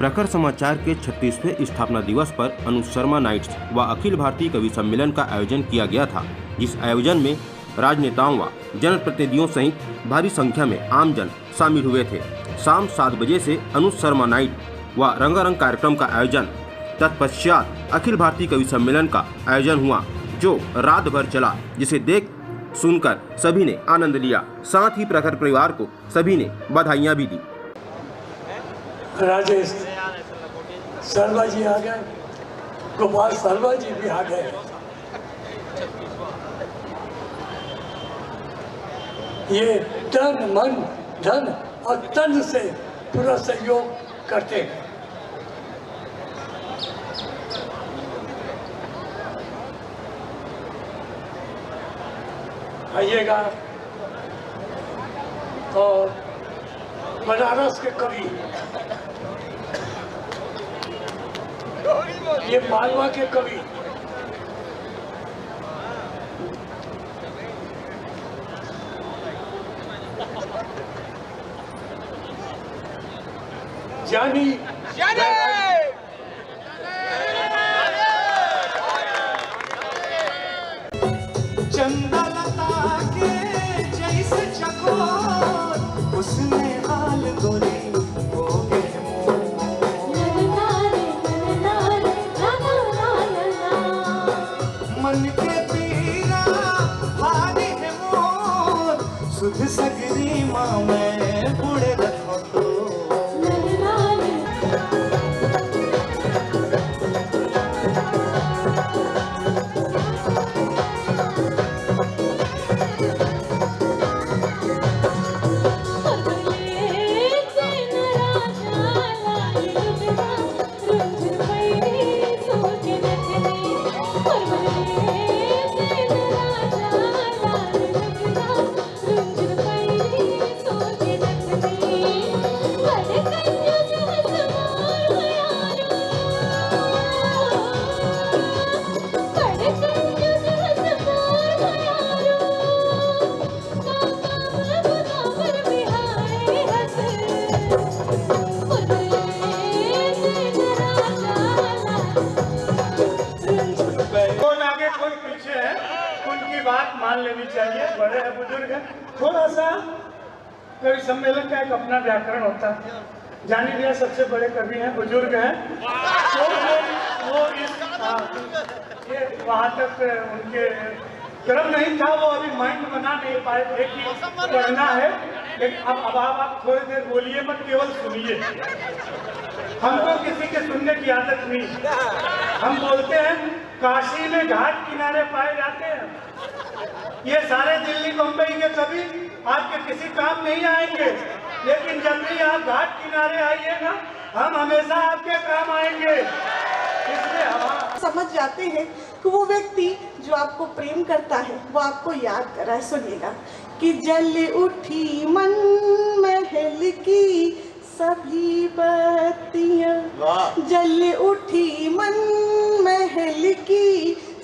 प्रखर समाचार के 36वें स्थापना दिवस पर अनुज शर्मा नाइट्स व अखिल भारतीय कवि सम्मेलन का आयोजन किया गया था, जिस आयोजन में राजनेताओं व जनप्रतिनिधियों सहित भारी संख्या में आमजन शामिल हुए थे। शाम 7 बजे से अनुज शर्मा नाइट व रंगारंग कार्यक्रम का आयोजन, तत्पश्चात अखिल भारतीय कवि सम्मेलन का आयोजन हुआ, जो रात भर चला, जिसे देख सुनकर सभी ने आनंद लिया। साथ ही प्रखर परिवार को सभी ने बधाइयाँ भी दी। राजेश शर्मा जी आ गए, गोपाल शर्मा जी भी आ गए। ये तन मन धन और तन से पूरा सहयोग करते हैं। आइएगा। और बनारस के कवि, ये मालवा के कवि जानी चंदा लता के जैसे चकोर उसने हाल गोरी हो गए मन के पीरा भारी है मोर सुध सगरी माँ में बूढ़े रखो तो बात मान लेनी चाहिए। बड़े हैं, बुजुर्ग हैं, थोड़ा सा कवि सम्मेलन का एक अपना व्याकरण होता है। जानी भैया सबसे बड़े कवि हैं, बुजुर्ग हैं, तो वो ये वहाँ तक उनके क्रम नहीं था, वो अभी माइंड बना नहीं पाए थे कि पढ़ना है। लेकिन अब आप थोड़ी देर बोलिए मत, केवल सुनिए। हमको किसी के सुनने की आदत नहीं। हम बोलते हैं काशी में घाट किनारे पाए जाते हैं। ये सारे दिल्ली मुंबई के कवि आपके किसी काम नहीं आएंगे, लेकिन जब भी आप घाट किनारे आइएगा, हम हमेशा आपके काम आएंगे। इसलिए हम समझ जाते हैं कि वो व्यक्ति जो आपको प्रेम करता है वो आपको याद कर रहा है। सुनिएगा कि जल उठी मन महल की सभी बत्तियां, जल उठी मन महल की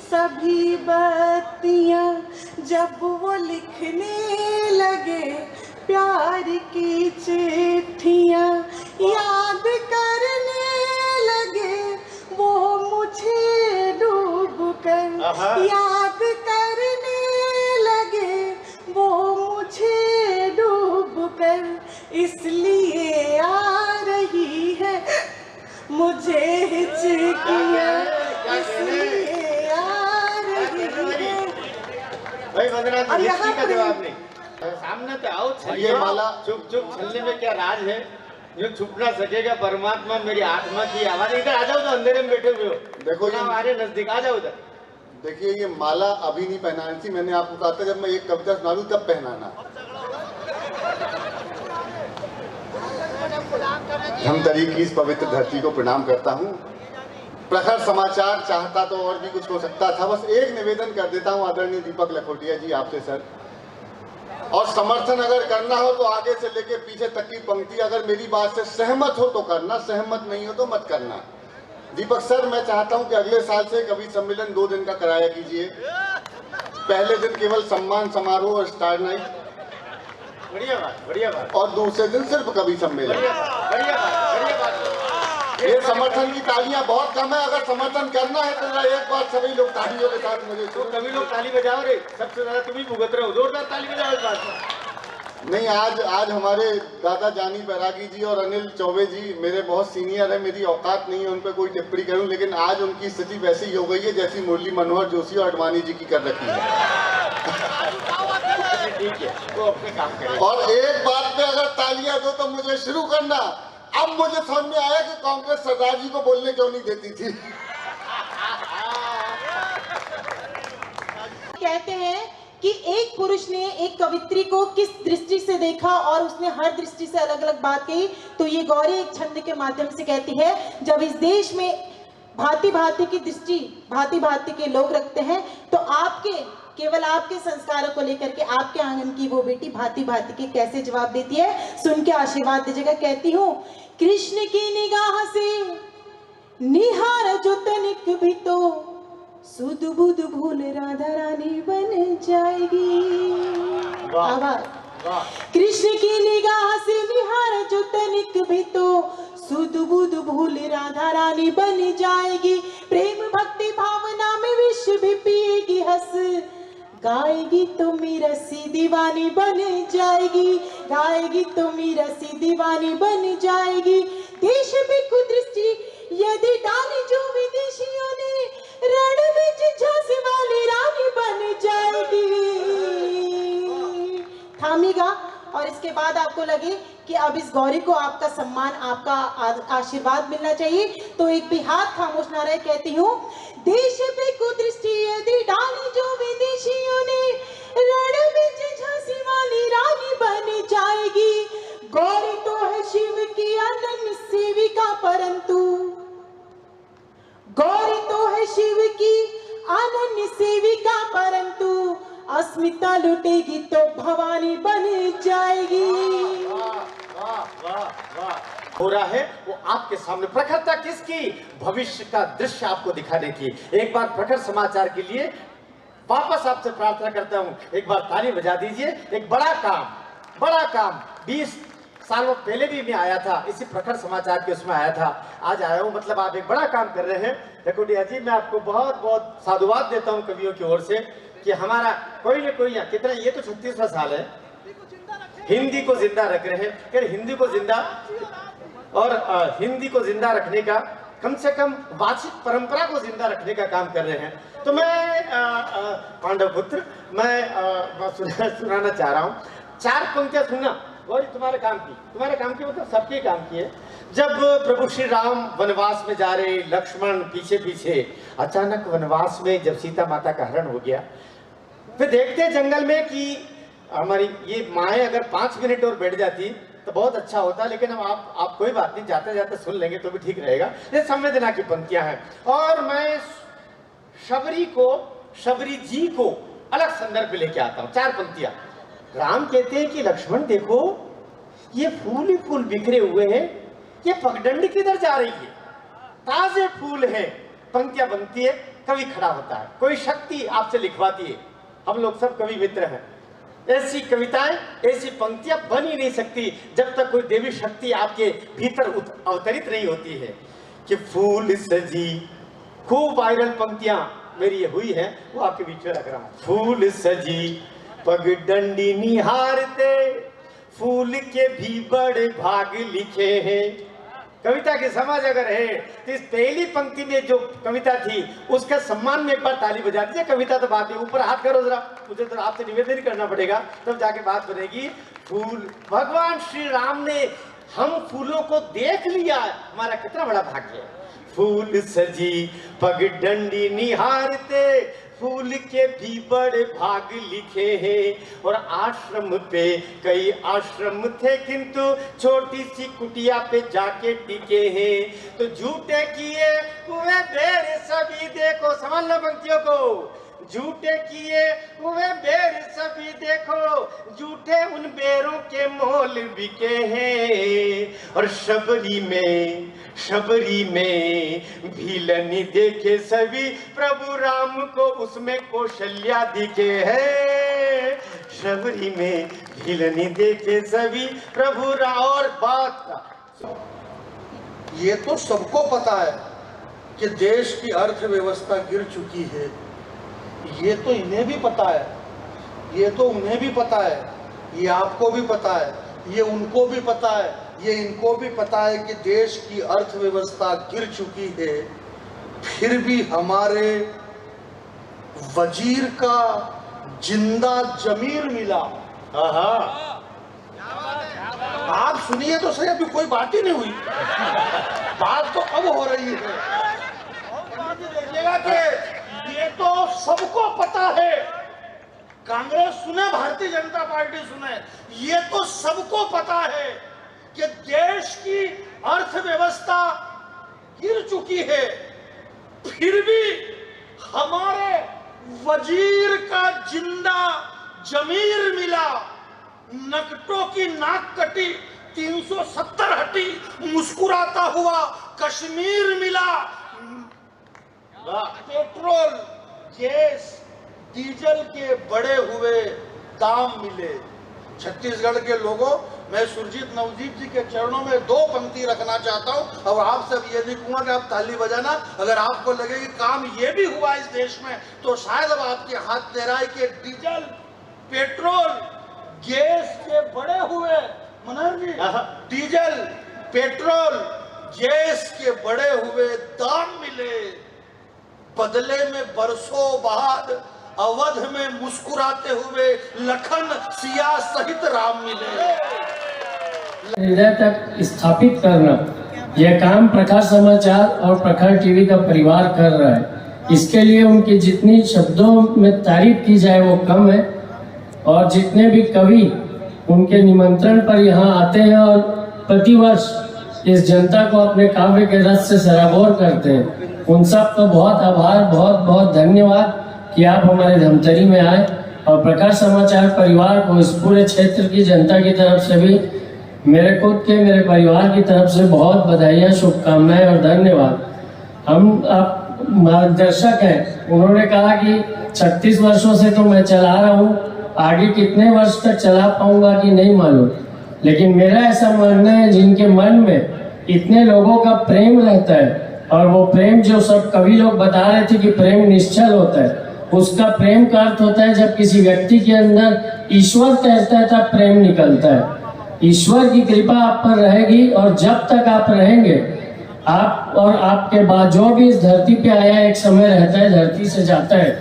सभी बत्तियां, जब वो लिखने लगे प्यार की चिट्ठियां, याद करने लगे वो मुझे डूब कर, याद करने लगे वो मुझे डूब कर, इसलिए आ रही है मुझे हिचकियां, इसलिए आ रही है। भाई वंदना, किसी का जवाब नहीं, सामने तो आओ। ये माला चुप चुप छलने में क्या राज है जो छुप ना सकेगा? परमात्मा मेरी आत्मा की आवाज। इधर आ जाओ, तो अंधेरे में बैठे हुए हो। देखो हमारे नजदीक आ जाओ उधर। देखिए, ये माला अभी नहीं पहनानी थी। मैंने आपको कहा था जब मैं एक कविता सुना दूं तब पहनाना। धमतरी की इस पवित्र धरती को प्रणाम करता हूँ। प्रखर समाचार चाहता तो और भी कुछ हो सकता था। बस एक निवेदन कर देता हूँ आदरणीय दीपक लखोटिया जी आपसे सर, और समर्थन अगर करना हो तो आगे से लेके पीछे तक की पंक्ति अगर मेरी बात से सहमत हो तो करना, सहमत नहीं हो तो मत करना। दीपक सर, मैं चाहता हूं कि अगले साल से कवि सम्मेलन 2 दिन का कराया कीजिए। पहले दिन केवल सम्मान समारोह और स्टार नाइट, बढ़िया बात, बढ़िया बात, और दूसरे दिन सिर्फ कवि सम्मेलन। बढ़िया बात, बढ़िया बात। समर्थन की तालियां बहुत कम है। अगर समर्थन करना है तो जरा एक बार सभी लोग तालियों के साथ मुझे तो सभी लोग ताली बजाओ रे, सबसे ज्यादा तुम ही भुगत रहे हो, जोरदार ताली बजाओ इस बात में। नहीं, आज हमारे दादा जानी बैरागी जी और अनिल चौबे जी मेरे बहुत सीनियर है, मेरी औकात नहीं है उन पर कोई टिप्पणी करूं, लेकिन आज उनकी स्थिति वैसी हो गई है जैसी मुरली मनोहर जोशी और अडवाणी जी की कर रखी है। ठीक है, वो अपने काम करें। और एक बात पे अगर तालियां दो तो मुझे शुरू करना। अब मुझे समझ में आया कि कांग्रेस सरदार जी को बोलने क्यों नहीं देती थी। कहते हैं कि एक पुरुष ने एक कवित्री को किस दृष्टि से देखा और उसने हर दृष्टि से अलग अलग बात कही, तो ये गौरी एक छंद के माध्यम से कहती है, जब इस देश में भांति भांति की दृष्टि भांति भांति के लोग रखते हैं, तो केवल आपके संस्कारों को लेकर के आपके आंगन की वो बेटी भांति भांति के कैसे जवाब देती है, सुन के आशीर्वाद दीजिएगा। कहती हूँ, कृष्ण की निगाह से निहार जो तनिक भी तो सुध बुध भूल राधा रानी बन जाएगी। कृष्ण की निगाह से निहार जो तनिक भी तो सुध बुध भूल राधा रानी बन जाएगी। प्रेम भक्ति भावना में विष भी पिएगी, हंस गाएगी तो मेरा सी दीवानी बन जाएगी, गाएगी तो मेरा सी दीवानी बन जाएगी। देश भी कुदृष्टि यदि डाली जो विदेशियों ने, रण में झांसी वाली रानी बन जाएगी। थामिएगा और इसके बाद आपको लगे कि अब इस गौरी को आपका सम्मान, आपका आशीर्वाद मिलना चाहिए, तो एक भी हाथ खामोश ना रहे। कहती हूँ, देश पे कुदृष्टि यदि डाली जो विदेशियों ने, रण में झांसी वाली रानी बन जाएगी। गौरी तो है शिव की अनन्य सेविका, परंतु गौरी तो है शिव की अनन्य सेविका, परंतु अस्मिता लुटेगी तो भवानी बन जाएगी। वाह वाह वाह, हो रहा है वो आपके सामने। प्रखरता किसकी? भविष्य का दृश्य आपको दिखाने की। एक बार प्रखर समाचार के लिए वापस आपसे प्रार्थना करता हूं, एक बार ताली बजा दीजिए। एक बड़ा काम 20 सालों पहले भी मैं आया था, इसी प्रखर समाचार के उसमें आया था, आज आया हूं, मतलब आप एक बड़ा काम कर रहे हैं। लखोटिया जी, मैं आपको बहुत बहुत साधुवाद देता हूं कवियों की ओर से कि हमारा कोई न कोई, कितना, ये तो 36वां साल है, हिंदी को जिंदा रख रहे हैं। फिर हिंदी को जिंदा और हिंदी को जिंदा रखने का, कम से कम वाचिक परंपरा को जिंदा रखने का काम कर रहे हैं। तो मैं पांडव पुत्र, मैं सुनाना चाह रहा हूँ, 4 पंक्तियां सुनना। और तुम्हारे काम की मतलब सबके काम की है। जब प्रभु श्री राम वनवास में जा रहे, लक्ष्मण पीछे पीछे, अचानक वनवास में जब सीता माता का हरण हो गया, फिर देखते हैं जंगल में कि हमारी ये माएँ अगर 5 मिनट और बैठ जाती तो बहुत अच्छा होता, लेकिन अब आप कोई बात नहीं, जाते जाते सुन लेंगे तो भी ठीक रहेगा। ये संवेदना की पंक्तियां हैं। और मैं शबरी जी को अलग संदर्भ में लेके आता हूँ। 4 पंक्तियां। राम कहते हैं कि लक्ष्मण देखो, ये फूल ही फूल बिखरे हुए हैं, ये पगडंडी किधर जा रही है? ताजे फूल है। पंक्तियां बनती है, कवि खड़ा होता है, कोई शक्ति आपसे लिखवाती है। हम लोग सब कवि मित्र हैं। ऐसी कविताएं, ऐसी पंक्तियां बन ही नहीं सकती जब तक कोई देवी शक्ति आपके भीतर अवतरित नहीं होती है। कि फूल सजी, खूब वायरल पंक्तियां मेरी ये हुई है, वो आपके बीच में रख रहा हूं। फूल सजी पगडंडी निहारते, फूल के भी बड़े भाग लिखे हैं। कविता की समझ अगर है तो इस पहली पंक्ति में जो कविता थी उसका सम्मान में एक बार ताली बजा दीजिए। कविता तो बात है, ऊपर हाथ करो जरा, मुझे तो आपसे निवेदन करना पड़ेगा, तब जाके बात बनेगी। फूल, भगवान श्री राम ने हम फूलों को देख लिया, हमारा कितना बड़ा भाग्य है। फूल सजी पगडंडी निहारते, फूल के भी बड़े भाग लिखे हैं। और आश्रम पे कई आश्रम थे, किंतु छोटी सी कुटिया पे जाके टिके हैं। तो झूठे किए हुए बेर सभी देखो, समझ लो पंक्तियों को, झूठे किए हुए बेर सभी देखो, झूठे उन बेरों के मोल बिके हैं। और शबरी में भीलनी देखे सभी, प्रभु राम को उसमें कौशल्या दिखे है। शबरी में भीलनी देखे सभी, प्रभु राम। और बात ये तो सबको पता है कि देश की अर्थव्यवस्था गिर चुकी है। ये तो इन्हें भी पता है, ये तो उन्हें भी पता है, ये आपको भी पता है, ये उनको भी पता है, ये इनको भी पता है कि देश की अर्थव्यवस्था गिर चुकी है। फिर भी हमारे वजीर का जिंदा जमीर मिला। आप सुनिए तो सही, अभी कोई बात ही नहीं हुई, बात तो अब हो रही है। देखिएगा कि ये तो सबको पता है, कांग्रेस सुने, भारतीय जनता पार्टी सुने, ये तो सबको पता है कि देश की अर्थव्यवस्था गिर चुकी है। फिर भी हमारे वजीर का जिंदा जमीर मिला। नकटों की नाक कटी, 370 हटी, मुस्कुराता हुआ कश्मीर मिला। पेट्रोल, गैस, डीजल के बढ़े हुए दाम मिले। छत्तीसगढ़ के लोगों, मैं सुरजीत नवदीप जी के चरणों में 2 पंक्ति रखना चाहता हूं और आप सब ये नहीं कहूंगा कि आप ताली बजाना। अगर आपको लगे कि काम ये भी हुआ इस देश में, तो शायद अब आपके हाथ लहराए कि डीजल, पेट्रोल, गैस के बढ़े हुए, मनोहर जी, डीजल, पेट्रोल, गैस के बढ़े हुए दाम मिले। बदले में बरसों बाद अवध में मुस्कुराते हुए लखन, सिया सहित राम मिले। हृदय तक स्थापित करना, यह काम प्रखर समाचार और प्रखर टीवी का परिवार कर रहा है। इसके लिए उनकी जितनी शब्दों में तारीफ की जाए वो कम है, और जितने भी कवि उनके निमंत्रण पर यहाँ आते हैं और प्रतिवर्ष इस जनता को अपने काव्य के रस से सराबोर करते हैं, उन सब का बहुत आभार, बहुत बहुत धन्यवाद कि आप हमारे धमतरी में आए। और प्रकाश समाचार परिवार को, इस पूरे क्षेत्र की जनता की तरफ से भी, मेरे खुद के, मेरे परिवार की तरफ से बहुत बधाइयाँ, शुभकामनाएं और धन्यवाद। हम आप मार्गदर्शक हैं, उन्होंने कहा कि 36 वर्षों से तो मैं चला रहा हूँ, आगे कितने वर्ष तक चला पाऊंगा कि नहीं मालूम, लेकिन मेरा ऐसा मानना है जिनके मन में इतने लोगों का प्रेम रहता है, और वो प्रेम जो सब कवि लोग बता रहे थे कि प्रेम निश्चल होता है, उसका प्रेम का अर्थ होता है जब किसी व्यक्ति के अंदर ईश्वर तैरता है तब प्रेम निकलता है। ईश्वर की कृपा आप पर रहेगी, और जब तक आप रहेंगे, आप और आपके बाद जो भी इस धरती पे आया एक समय रहता है, धरती से जाता है,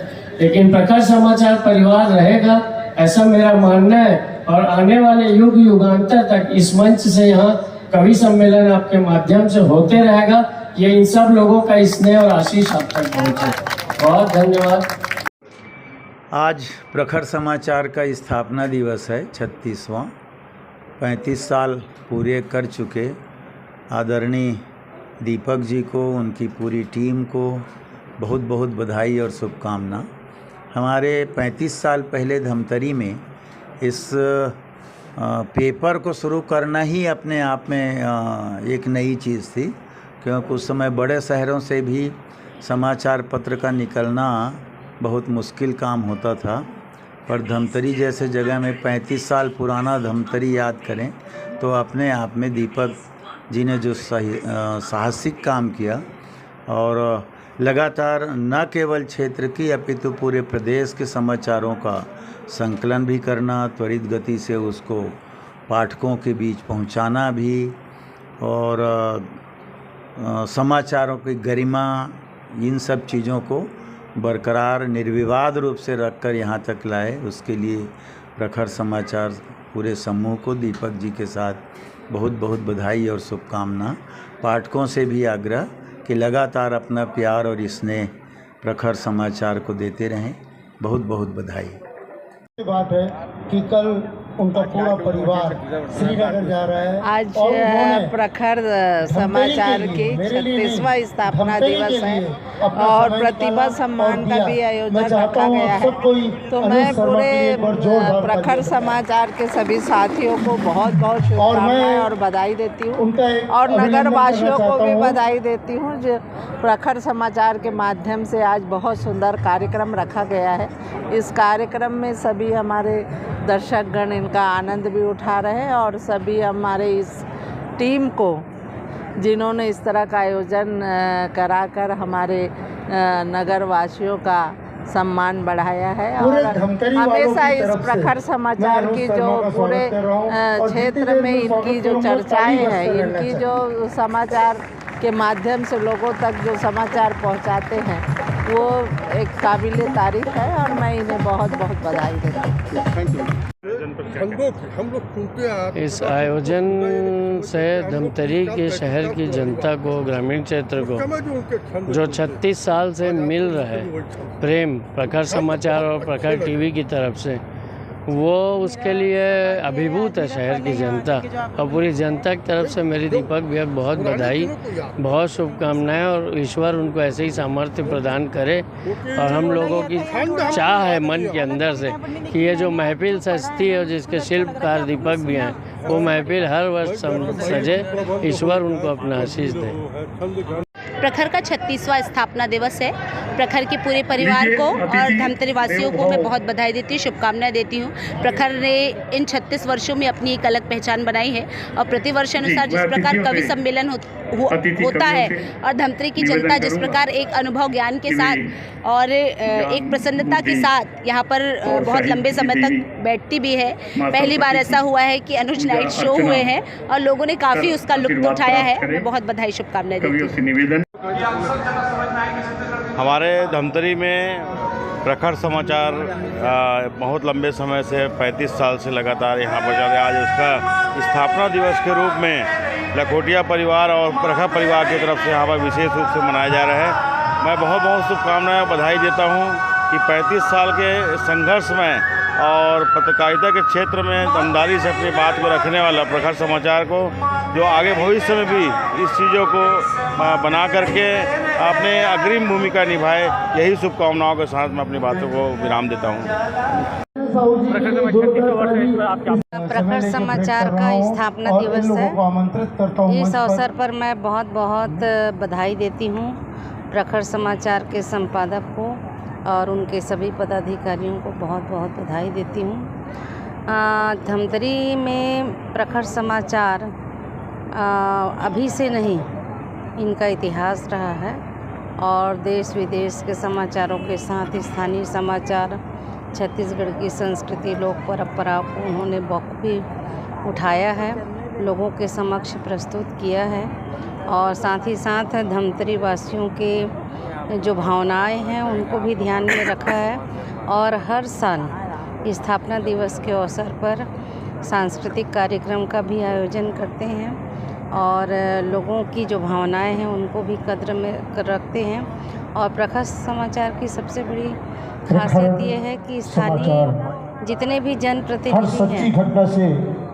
लेकिन प्रखर समाचार परिवार रहेगा, ऐसा मेरा मानना है। और आने वाले युग युगांतर तक इस मंच से यहाँ कवि सम्मेलन आपके माध्यम से होते रहेगा। ये इन सब लोगों का स्नेह और आशीष आप तक पहुँचे। बहुत धन्यवाद। आज प्रखर समाचार का स्थापना दिवस है, 36वां। 35 साल पूरे कर चुके आदरणीय दीपक जी को, उनकी पूरी टीम को बहुत बहुत बधाई और शुभकामना। हमारे 35 साल पहले धमतरी में इस पेपर को शुरू करना ही अपने आप में एक नई चीज़ थी, क्योंकि उस समय बड़े शहरों से भी समाचार पत्र का निकलना बहुत मुश्किल काम होता था। पर धमतरी जैसे जगह में 35 साल पुराना धमतरी याद करें तो अपने आप में दीपक जी ने जो साहसिक काम किया, और लगातार न केवल क्षेत्र की अपितु पूरे प्रदेश के समाचारों का संकलन भी करना, त्वरित गति से उसको पाठकों के बीच पहुंचाना भी, और समाचारों की गरिमा, इन सब चीज़ों को बरकरार निर्विवाद रूप से रखकर यहाँ तक लाए। उसके लिए प्रखर समाचार पूरे समूह को दीपक जी के साथ बहुत बहुत बधाई और शुभकामना। पाठकों से भी आग्रह कि लगातार अपना प्यार और स्नेह प्रखर समाचार को देते रहें। बहुत बहुत बधाई। बात है कि कल उनका पूरा परिवार श्रीनगर जा रहा है। आज प्रखर समाचार की 36वां स्थापना दिवस है और प्रतिभा सम्मान का भी आयोजन रखा गया है। तो मैं पूरे प्रखर समाचार के सभी साथियों को बहुत बहुत शुभकामनाएं और बधाई देती हूँ, और नगर वासियों को भी बधाई देती हूँ जो प्रखर समाचार के माध्यम से आज बहुत सुंदर कार्यक्रम रखा गया है। इस कार्यक्रम में सभी हमारे दर्शकगण इनका आनंद भी उठा रहे हैं, और सभी हमारे इस टीम को जिन्होंने इस तरह का आयोजन कराकर हमारे नगर वासियों का सम्मान बढ़ाया है। और हमेशा इस प्रखर समाचार की जो पूरे क्षेत्र में इनकी जो चर्चाएं हैं, इनकी जो समाचार के माध्यम से लोगों तक जो समाचार पहुंचाते हैं, वो एक काबिले तारीफ है और मैं इन्हें बहुत बहुत बधाई देती हूँ। इस आयोजन से धमतरी के शहर की जनता को, ग्रामीण क्षेत्र को जो 36 साल से मिल रहा है प्रेम प्रखर समाचार और प्रखर टीवी की तरफ से, वो उसके लिए अभिभूत है शहर की जनता। और पूरी जनता की तरफ से मेरी दीपक भैया बहुत बधाई, बहुत शुभकामनाएं और ईश्वर उनको ऐसे ही सामर्थ्य प्रदान करे। और हम लोगों की चाह है मन के अंदर से कि ये जो महफिल सजती है और जिसके शिल्पकार दीपक भी हैं, वो महफिल हर वर्ष सजे, ईश्वर उनको अपना आशीष दे। प्रखर का 36वां स्थापना दिवस है। प्रखर के पूरे परिवार को और धमतरी वासियों को मैं बहुत बधाई देती हूँ, शुभकामनाएं देती हूँ। प्रखर ने इन 36 वर्षों में अपनी एक अलग पहचान बनाई है और प्रतिवर्ष अनुसार जिस प्रकार कवि सम्मेलन होता है और धमतरी की जनता जिस प्रकार एक अनुभव ज्ञान के साथ और एक प्रसन्नता के साथ यहाँ पर बहुत लंबे समय तक बैठती भी है। पहली बार ऐसा हुआ है कि अनुज नाइट शो हुए हैं और लोगों ने काफ़ी उसका लुत्फ उठाया है। मैं बहुत बधाई शुभकामनाएं देती हूँ। हमारे धमतरी में प्रखर समाचार बहुत लंबे समय से 35 साल से लगातार यहाँ पर चल रहा है। आज उसका स्थापना दिवस के रूप में लखोटिया परिवार और प्रखर परिवार की तरफ से यहाँ पर विशेष रूप से मनाया जा रहा है। मैं बहुत बहुत शुभकामनाएं और बधाई देता हूँ कि 35 साल के संघर्ष में और पत्रकारिता के क्षेत्र में दमदारी से अपनी बात को रखने वाला प्रखर समाचार को जो आगे भविष्य में भी इस चीज़ों को बना करके अपने अग्रिम भूमिका निभाए, यही शुभकामनाओं के साथ मैं अपनी बातों को विराम देता हूँ। प्रखर समाचार का स्थापना दिवस है। इस अवसर पर मैं बहुत बहुत बधाई देती हूँ प्रखर समाचार के संपादक को और उनके सभी पदाधिकारियों को बहुत बहुत बधाई देती हूँ। धमतरी में प्रखर समाचार अभी से नहीं, इनका इतिहास रहा है और देश विदेश के समाचारों के साथ स्थानीय समाचार, छत्तीसगढ़ की संस्कृति, लोक परंपरा को उन्होंने बखूबी उठाया है, लोगों के समक्ष प्रस्तुत किया है और साथ ही साथ धमतरी वासियों के जो भावनाएं हैं उनको भी ध्यान में रखा है। और हर साल स्थापना दिवस के अवसर पर सांस्कृतिक कार्यक्रम का भी आयोजन करते हैं और लोगों की जो भावनाएं हैं उनको भी कद्र में रखते हैं। और प्रखर समाचार की सबसे बड़ी खासियत ये है कि स्थानीय जितने भी जनप्रतिनिधि हैं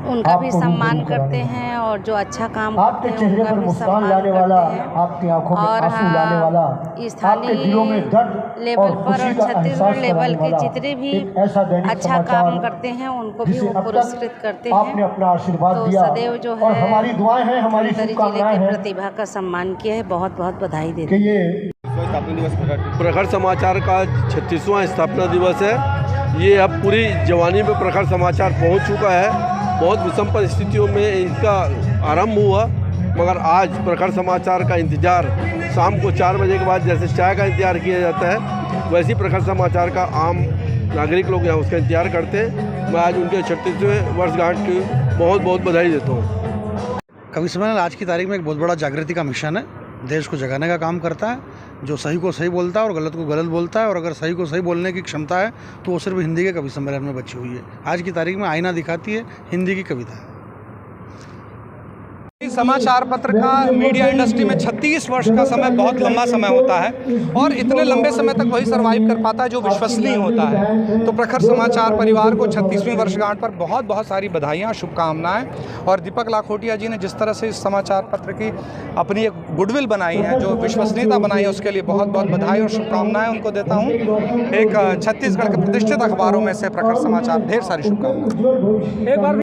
उनका भी सम्मान करते हैं और जो अच्छा काम करते हैं उनका भी सम्मान करते हैं। आपकी आंखों में आंसू लाने वाला, स्थानीय लेवल पर और छत्तीसगढ़ लेवल के जितने भी अच्छा काम करते हैं उनको भी वो पुरस्कृत करते हैं। आपने अपना आशीर्वाद दिया सदैव जो है और हमारी दुआएं हैं, हमारी शुभकामनाएं हैं। प्रतिभा का सम्मान किया है। बहुत बहुत बधाई देती हूँ। प्रखर समाचार का 36वां स्थापना दिवस है। ये अब पूरी जवानी में प्रखर समाचार पहुंच चुका है। बहुत विषम परिस्थितियों में इनका आरंभ हुआ, मगर आज प्रखर समाचार का इंतज़ार शाम को 4 बजे के बाद जैसे चाय का इंतज़ार किया जाता है, वैसे ही प्रखर समाचार का आम नागरिक लोग यहाँ उसका इंतज़ार करते हैं। मैं आज उनके 36वें वर्षगांठ की बहुत बहुत बधाई देता हूँ। कवि सम्मेलन आज की तारीख में एक बहुत बड़ा जागृति का मिशन है। देश को जगाने का काम करता है। जो सही को सही बोलता है और गलत को गलत बोलता है, और अगर सही को सही बोलने की क्षमता है तो वो सिर्फ हिंदी के कवि सम्मेलन में बची हुई है। आज की तारीख में आईना दिखाती है हिंदी की कविता है। समाचार पत्र का मीडिया इंडस्ट्री में 36 वर्ष का समय बहुत लंबा समय होता है और इतने लंबे समय तक वही सर्वाइव कर पाता है जो विश्वसनीय होता है। तो प्रखर समाचार परिवार को 36वीं वर्षगांठ पर बहुत बहुत सारी बधाइयाँ, शुभकामनाएं। और दीपक लाखोटिया जी ने जिस तरह से इस समाचार पत्र की अपनी एक गुडविल बनाई है, जो विश्वसनीयता बनाई है, उसके लिए बहुत बहुत बधाई और शुभकामनाएं उनको देता हूँ। एक छत्तीसगढ़ के प्रतिष्ठित अखबारों में से प्रखर समाचार, ढेर सारी शुभकामनाएं। एक बार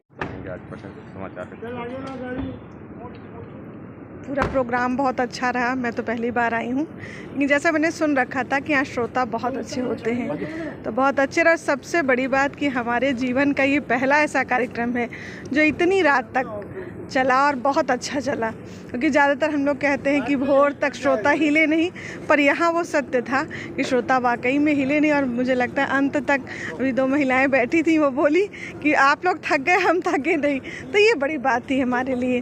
पूरा प्रोग्राम बहुत अच्छा रहा। मैं तो पहली बार आई हूँ, लेकिन जैसा मैंने सुन रखा था कि यहाँ श्रोता बहुत अच्छे होते हैं, तो बहुत अच्छे रहा। सबसे बड़ी बात कि हमारे जीवन का ये पहला ऐसा कार्यक्रम है जो इतनी रात तक चला और बहुत अच्छा चला, क्योंकि ज़्यादातर हम लोग कहते हैं कि भोर तक श्रोता हिले नहीं, पर यहाँ वो सत्य था कि श्रोता वाकई में हिले नहीं। और मुझे लगता है अंत तक अभी 2 महिलाएं बैठी थी, वो बोली कि आप लोग थक गए, हम थके नहीं। तो ये बड़ी बात थी हमारे लिए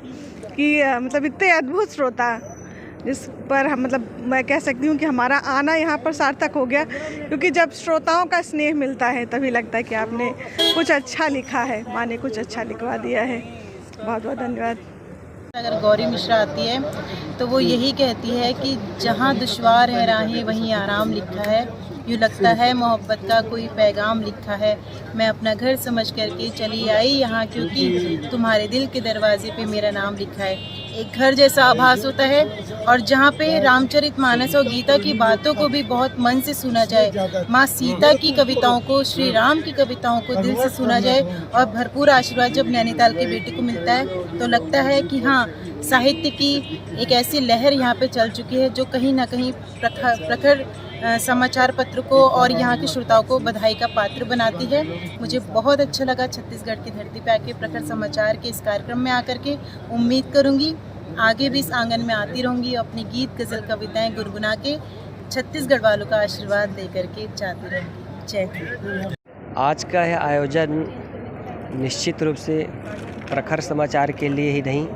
कि मतलब इतने अद्भुत श्रोता, जिस पर हम मतलब मैं कह सकती हूँ कि हमारा आना यहाँ पर सार्थक हो गया, क्योंकि जब श्रोताओं का स्नेह मिलता है तभी लगता है कि आपने कुछ अच्छा लिखा है, माँ ने कुछ अच्छा लिखवा दिया है। बहुत बहुत धन्यवाद। अगर गौरी मिश्रा आती है तो वो यही कहती है कि जहाँ दुश्वार है राहें वहीं आराम लिखा है, यूँ लगता है मोहब्बत का कोई पैगाम लिखा है। मैं अपना घर समझ करके चली आई यहाँ, क्योंकि तुम्हारे दिल के दरवाजे पे मेरा नाम लिखा है। एक घर जैसा आभास होता है, और जहाँ पे रामचरितमानस और गीता की बातों को भी बहुत मन से सुना जाए, माँ सीता की कविताओं को, श्री राम की कविताओं को दिल से सुना जाए, और भरपूर आशीर्वाद जब नैनीताल के बेटे को मिलता है तो लगता है कि हाँ, साहित्य की एक ऐसी लहर यहाँ पे चल चुकी है जो कहीं ना कहीं प्रखर समाचार पत्र को और यहाँ के श्रोताओं को बधाई का पात्र बनाती है। मुझे बहुत अच्छा लगा छत्तीसगढ़ की धरती पे आके प्रखर समाचार के इस कार्यक्रम में आकर के। उम्मीद करूँगी आगे भी इस आंगन में आती रहूँगी, अपनी गीत गज़ल कविताएं गुनगुना के छत्तीसगढ़ वालों का आशीर्वाद लेकर के जाती रहूँगी। जय हिंद। आज का यह आयोजन निश्चित रूप से प्रखर समाचार के लिए ही नहीं,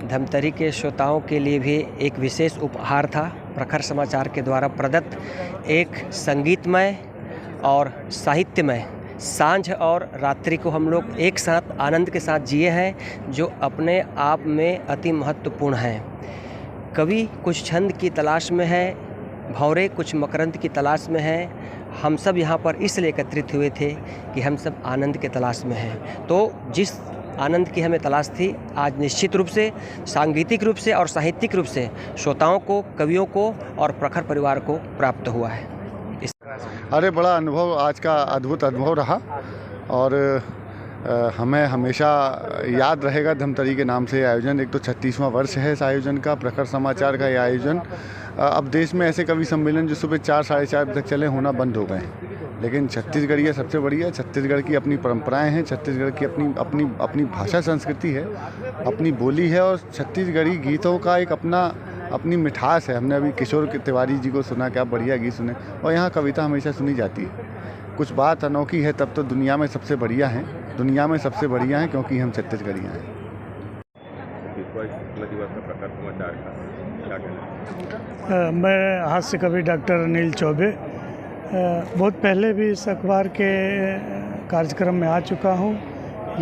धमतरी के श्रोताओं के लिए भी एक विशेष उपहार था। प्रखर समाचार के द्वारा प्रदत्त एक संगीतमय और साहित्यमय सांझ और रात्रि को हम लोग एक साथ आनंद के साथ जिए हैं, जो अपने आप में अति महत्वपूर्ण है। कवि कुछ छंद की तलाश में है, भौरे कुछ मकरंद की तलाश में है। हम सब यहाँ पर इसलिए एकत्रित हुए थे कि हम सब आनंद के तलाश में हैं। तो जिस आनंद की हमें तलाश थी, आज निश्चित रूप से सांगीतिक रूप से और साहित्यिक रूप से श्रोताओं को, कवियों को और प्रखर परिवार को प्राप्त हुआ है। अरे बड़ा अनुभव, आज का अद्भुत अनुभव रहा, और हमें हमेशा याद रहेगा धमतरी के नाम से आयोजन। एक तो 36वां वर्ष है इस आयोजन का, प्रखर समाचार का ये आयोजन। अब देश में ऐसे कवि सम्मेलन जो सुबह 4 साढ़े 4 बजे तक चले होना बंद हो गए, लेकिन छत्तीसगढ़ ये सबसे बढ़िया। छत्तीसगढ़ की अपनी परंपराएं हैं, छत्तीसगढ़ की अपनी भाषा संस्कृति है, अपनी बोली है, और छत्तीसगढ़ी गीतों का एक अपनी मिठास है। हमने अभी किशोर तिवारी जी को सुना, क्या बढ़िया गीत सुने, और यहाँ कविता हमेशा सुनी जाती है। कुछ बात अनोखी है तब तो दुनिया में सबसे बढ़िया है, दुनिया में सबसे बढ़िया है क्योंकि हम छत्तीसगढ़ियाँ हैं। मैं हास्य कवि डॉक्टर अनिल चौबे बहुत पहले भी इस अखबार के कार्यक्रम में आ चुका हूँ।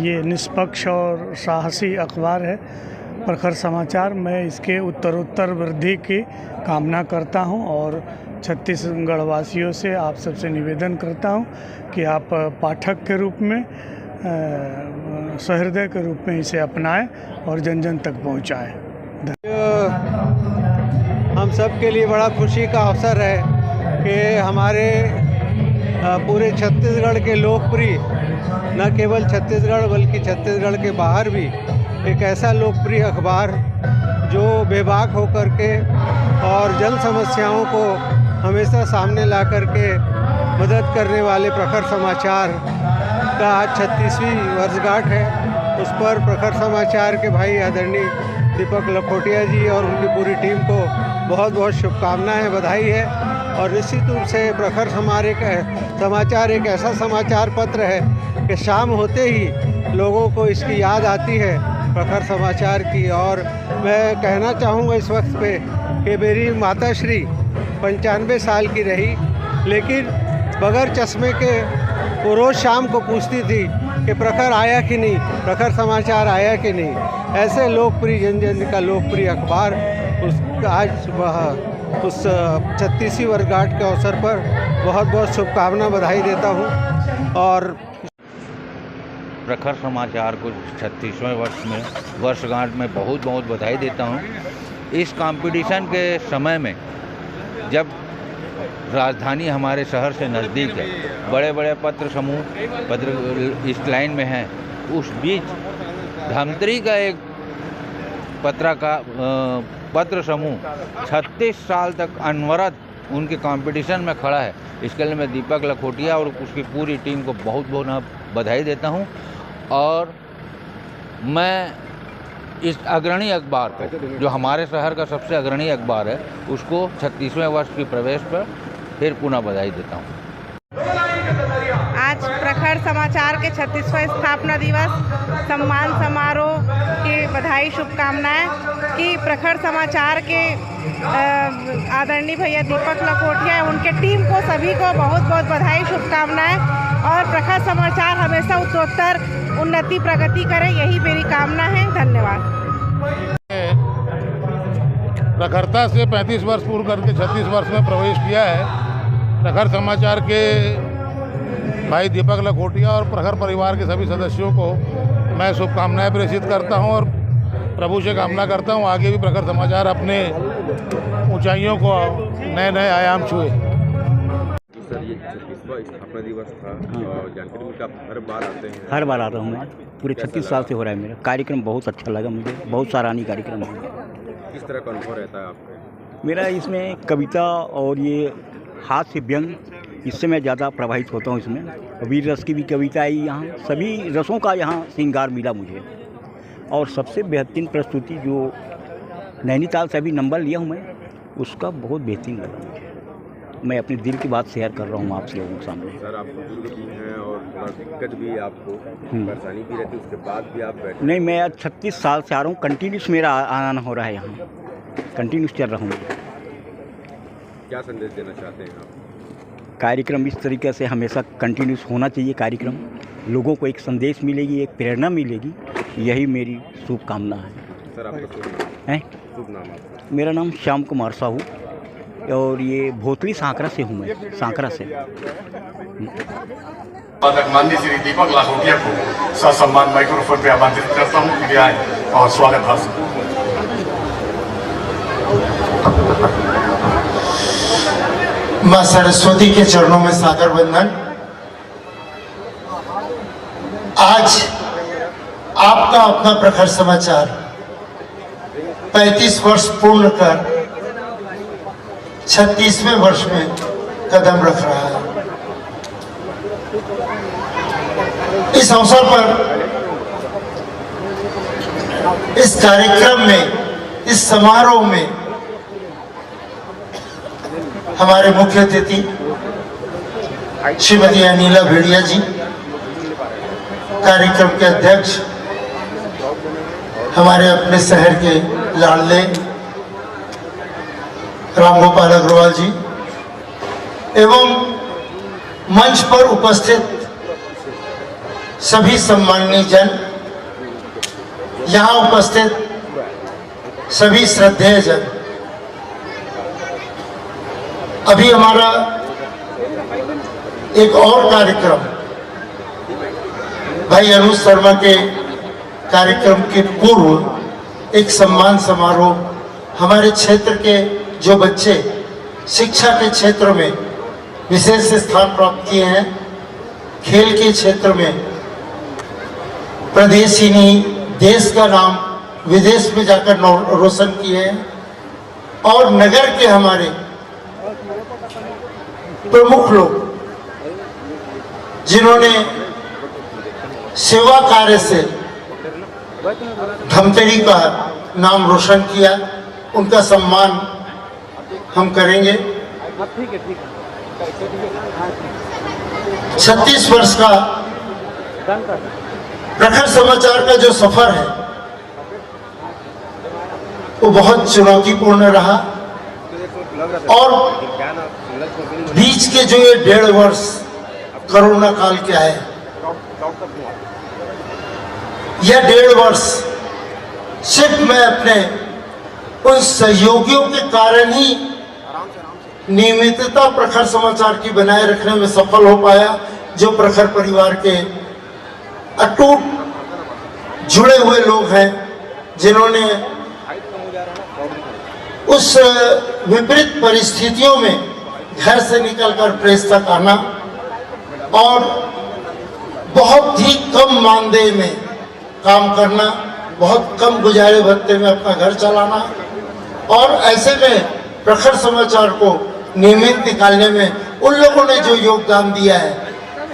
ये निष्पक्ष और साहसी अखबार है प्रखर समाचार। मैं इसके उत्तरोत्तर वृद्धि की कामना करता हूँ और छत्तीसगढ़ वासियों से आप सबसे निवेदन करता हूँ कि आप पाठक के रूप में, सहृदय के रूप में इसे अपनाएं और जन जन तक पहुँचाएं। हम सब के लिए बड़ा खुशी का अवसर है कि हमारे पूरे छत्तीसगढ़ के लोकप्रिय, न केवल छत्तीसगढ़ बल्कि छत्तीसगढ़ के बाहर भी एक ऐसा लोकप्रिय अखबार जो बेबाक होकर के और जन समस्याओं को हमेशा सामने ला करके मदद करने वाले प्रखर समाचार का आज 36वीं वर्षगांठ है। उस पर प्रखर समाचार के भाई आदरणीय दीपक लखोटिया जी और उनकी पूरी टीम को बहुत बहुत शुभकामनाएं, बधाई है। और निश्चित रूप से प्रखर समाचार एक ऐसा समाचार पत्र है कि शाम होते ही लोगों को इसकी याद आती है प्रखर समाचार की। और मैं कहना चाहूँगा इस वक्त पे कि मेरी माताश्री 95 साल की रही, लेकिन बगैर चश्मे के वो रोज़ शाम को पूछती थी कि प्रखर आया कि नहीं, प्रखर समाचार आया कि नहीं। ऐसे लोकप्रिय जन जन का लोकप्रिय अखबार आज उस 36वीं वर्षगांठ के अवसर पर बहुत बहुत शुभकामना, बधाई देता हूँ। और प्रखर समाचार को 36वें वर्षगांठ में बहुत बहुत बधाई देता हूँ। इस कंपटीशन के समय में जब राजधानी हमारे शहर से नज़दीक है, बड़े बड़े पत्र समूह इस लाइन में हैं, उस बीच धमतरी का एक पत्र समूह 36 साल तक अनवरत उनके कंपटीशन में खड़ा है। इसके लिए मैं दीपक लखोटिया और उसकी पूरी टीम को बहुत बहुत बधाई देता हूं। और मैं इस अग्रणी अखबार को, जो हमारे शहर का सबसे अग्रणी अखबार है, उसको 36वें वर्ष की प्रवेश पर फिर पुनः बधाई देता हूँ। आज प्रखर समाचार के 36वां स्थापना दिवस सम्मान समारोह की बधाई शुभकामनाएं कि प्रखर समाचार के आदरणीय भैया दीपक लखोटिया उनके टीम को सभी को बहुत बहुत बधाई शुभकामनाएं और प्रखर समाचार हमेशा उत्तरोत्तर उन्नति प्रगति करे, यही मेरी कामना है। धन्यवाद। प्रखरता से 35 वर्ष पूर्ण करके 36 वर्ष में प्रवेश किया है। प्रखर समाचार के भाई दीपक लखोटिया और प्रखर परिवार के सभी सदस्यों को मैं शुभकामनाएं प्रेषित करता हूं और प्रभु से कामना करता हूं आगे भी प्रखर समाचार अपने ऊंचाइयों को नए नए आयाम छुए। सर, ये 36वां स्थापना दिवस था और जानकारी में आप हर बार आते हैं? हर बार आता हूँ मैं, पूरे 36 साल से हो रहा है मेरा कार्यक्रम। बहुत अच्छा लगा मुझे, बहुत सराहनीय कार्यक्रम है। किस तरह का अनुभव रहता है आपका? मेरा इसमें कविता और ये हाथ से व्यंग, इससे मैं ज़्यादा प्रभावित होता हूँ। इसमें वीर रस की भी कविता आई, यहाँ सभी रसों का यहाँ श्रृंगार मिला मुझे। और सबसे बेहतरीन प्रस्तुति जो नैनीताल से अभी नंबर लिया हूँ मैं, उसका बहुत बेहतरीन लगा मुझे। मैं अपने दिल की बात शेयर कर रहा हूँ आपसे लोगों के सामने। सर, आप बुजुर्ग भी हैं और थोड़ा दिक्कत भी आपको, परेशानी भी रहती है, उसके बाद भी आप बैठे? नहीं, मैं आज 36 साल से आ रहा हूँ, कंटिन्यूस मेरा आना हो रहा है यहाँ, कंटिन्यूस चल रहा हूँ। क्या संदेश देना चाहते हैं आप? कार्यक्रम इस तरीके से हमेशा कंटिन्यूस होना चाहिए। कार्यक्रम लोगों को एक संदेश मिलेगी, एक प्रेरणा मिलेगी, यही मेरी शुभकामना है। सर, आपका शुभ नाम आपका? मेरा नाम श्याम कुमार साहू और ये भोतली सांकरा से हूँ मैं, सांकरा से। माननीय श्री दीपक लाखोटिया को ससम्मान माइक्रोफोन पे आमंत्रित करता हूँ कि आए और स्वागत भाषण। माँ सरस्वती के चरणों में सादर वंदन। आज आपका अपना प्रखर समाचार 35 वर्ष पूर्ण कर 36वें वर्ष में कदम रख रहा है। इस अवसर पर इस कार्यक्रम में, इस समारोह में हमारे मुख्य अतिथि श्रीमती अनिला भेड़िया जी, कार्यक्रम के अध्यक्ष हमारे अपने शहर के लाडले रामगोपाल अग्रवाल जी एवं मंच पर उपस्थित सभी सम्माननीय जन, यहाँ उपस्थित सभी श्रद्धेय जन। अभी हमारा एक और कार्यक्रम भाई अनुज शर्मा के कार्यक्रम के पूर्व एक सम्मान समारोह हमारे क्षेत्र के जो बच्चे शिक्षा के क्षेत्र में विशेष स्थान प्राप्त किए हैं, खेल के क्षेत्र में प्रदेश ही नहीं देश का नाम विदेश में जाकर रोशन किए हैं, और नगर के हमारे प्रमुख लोग जिन्होंने सेवा कार्य से धमतरी का नाम रोशन किया, उनका सम्मान हम करेंगे। 36 वर्ष का प्रखर समाचार का जो सफर है वो बहुत चुनौतीपूर्ण रहा, और बीच के जो ये 1.5 वर्ष कोरोना काल के आए, यह 1.5 वर्ष सिर्फ मैं अपने उन सहयोगियों के कारण ही नियमितता प्रखर समाचार की बनाए रखने में सफल हो पाया, जो प्रखर परिवार के अटूट जुड़े हुए लोग हैं, जिन्होंने उस विपरीत परिस्थितियों में घर से निकलकर प्रेस तक आना और बहुत ही कम मानदेय में काम करना, बहुत कम गुजारे भत्ते में अपना घर चलाना, और ऐसे में प्रखर समाचार को नियमित निकालने में उन लोगों ने जो योगदान दिया है,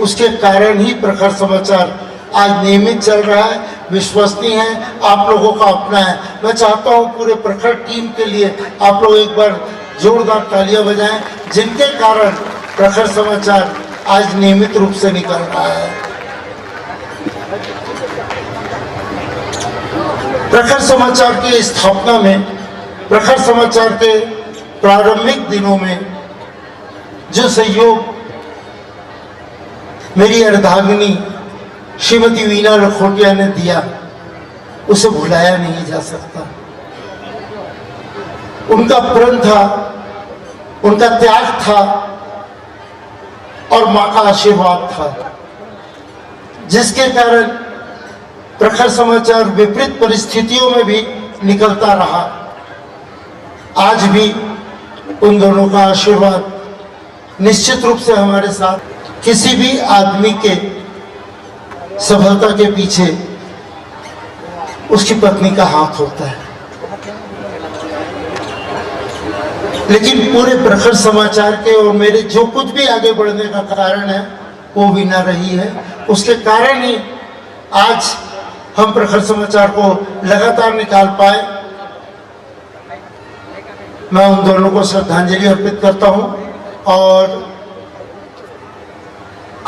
उसके कारण ही प्रखर समाचार आज नियमित चल रहा है, विश्वसनीय है, आप लोगों का अपना है। मैं चाहता हूं पूरे प्रखर टीम के लिए आप लोग एक बार जोरदार तालियां बजाएं, जिनके कारण प्रखर समाचार आज नियमित रूप से निकल रहा है। प्रखर समाचार की स्थापना में, प्रखर समाचार के प्रारंभिक दिनों में जो सहयोग मेरी अर्धांगिनी श्रीमती वीणा लखोटिया ने दिया, उसे भुलाया नहीं जा सकता। उनका प्रण था, उनका त्याग था और मां का आशीर्वाद था, जिसके कारण प्रखर समाचार विपरीत परिस्थितियों में भी निकलता रहा। आज भी उन दोनों का आशीर्वाद निश्चित रूप से हमारे साथ। किसी भी आदमी के सफलता के पीछे उसकी पत्नी का हाथ होता है, लेकिन पूरे प्रखर समाचार के और मेरे जो कुछ भी आगे बढ़ने का कारण है वो वीणा रही है। उसके कारण ही आज हम प्रखर समाचार को लगातार निकाल पाए। मैं उन दोनों को श्रद्धांजलि अर्पित करता हूं और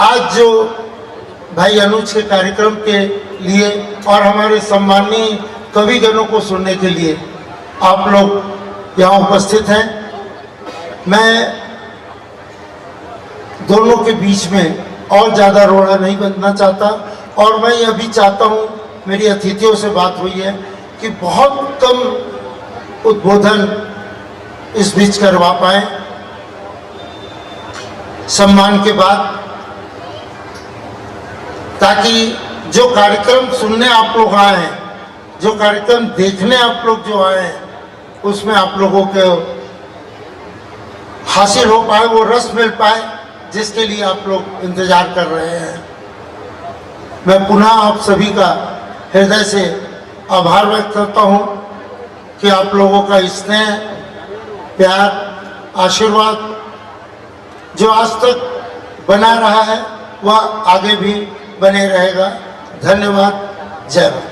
आज जो भाई अनुज के कार्यक्रम के लिए और हमारे सम्मानीय कविगणों को सुनने के लिए आप लोग यहाँ उपस्थित हैं, मैं दोनों के बीच में और ज़्यादा रोड़ा नहीं बनना चाहता और मैं यह भी चाहता हूँ, मेरी अतिथियों से बात हुई है कि बहुत कम उद्बोधन इस बीच करवा पाए सम्मान के बाद, ताकि जो कार्यक्रम सुनने आप लोग आए हैं, जो कार्यक्रम देखने आप लोग जो आए हैं, उसमें आप लोगों को हासिल हो पाए, वो रस मिल पाए जिसके लिए आप लोग इंतजार कर रहे हैं। मैं पुनः आप सभी का हृदय से आभार व्यक्त करता हूं कि आप लोगों का स्नेह, प्यार, आशीर्वाद जो आज तक बना रहा है वह आगे भी बने रहेगा। धन्यवाद। जय भारत।